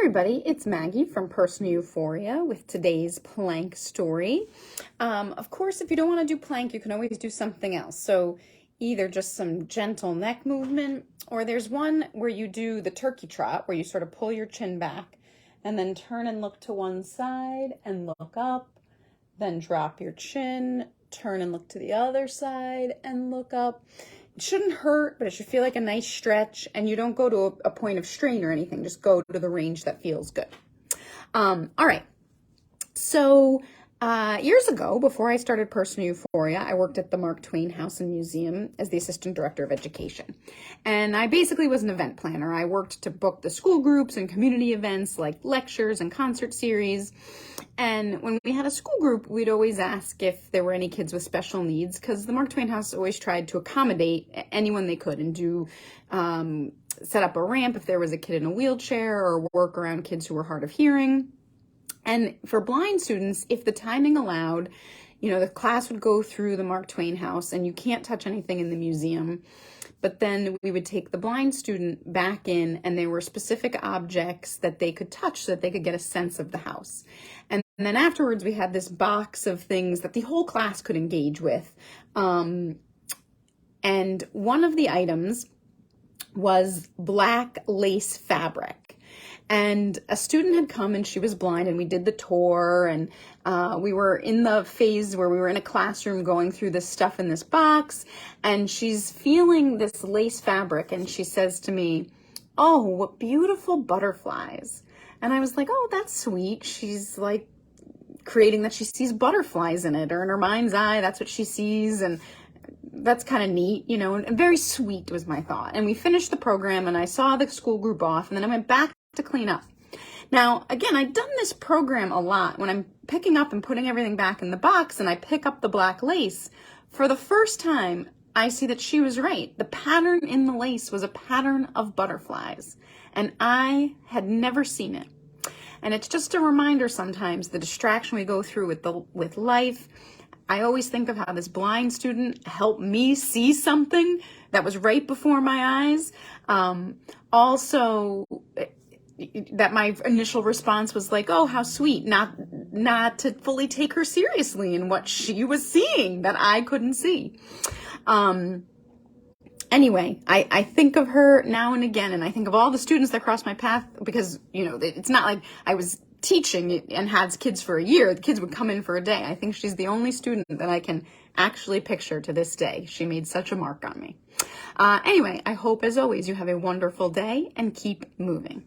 Everybody, it's Maggie from Personal Euphoria with today's plank story. Of course, if you don't want to do plank, you can always do something else. So either just some gentle neck movement, or there's one where you do the turkey trot, where you sort of pull your chin back and then turn and look to one side and look up, then drop your chin, turn and look to the other side and look up. It shouldn't hurt, but it should feel like a nice stretch, and you don't go to a point of strain or anything. Just go to the range that feels good. All right. So years ago, before I started Personal Euphoria, I worked at the Mark Twain House and Museum as the Assistant Director of Education. And I basically was an event planner. I worked to book the school groups and community events like lectures and concert series. And when we had a school group, we'd always ask if there were any kids with special needs, because the Mark Twain House always tried to accommodate anyone they could and do set up a ramp if there was a kid in a wheelchair, or work around kids who were hard of hearing. And for blind students, if the timing allowed, the class would go through the Mark Twain House, and you can't touch anything in the museum. But then we would take the blind student back in, and there were specific objects that they could touch so that they could get a sense of the house. And then afterwards, we had this box of things that the whole class could engage with. And one of the items was black lace fabric. And a student had come, and she was blind, and we did the tour, and we were in the phase where we were in a classroom going through this stuff in this box, and she's feeling this lace fabric, and she says to me, "Oh, what beautiful butterflies." And I was like, "Oh, that's sweet." She's like creating that she sees butterflies in it, or in her mind's eye, that's what she sees, and that's kind of neat, and very sweet was my thought. And we finished the program, and I saw the school group off, and then I went back to clean up. Now, again, I've done this program a lot. When I'm picking up and putting everything back in the box and I pick up the black lace, for the first time, I see that she was right. The pattern in the lace was a pattern of butterflies, and I had never seen it. And it's just a reminder sometimes, the distraction we go through with life. I always think of how this blind student helped me see something that was right before my eyes. Also, that my initial response was like, "Oh, how sweet," not to fully take her seriously in what she was seeing that I couldn't see. Anyway, I think of her now and again, and I think of all the students that crossed my path, because, it's not like I was teaching and had kids for a year. The kids would come in for a day. I think she's the only student that I can actually picture to this day. She made such a mark on me. Anyway, I hope, as always, you have a wonderful day and keep moving.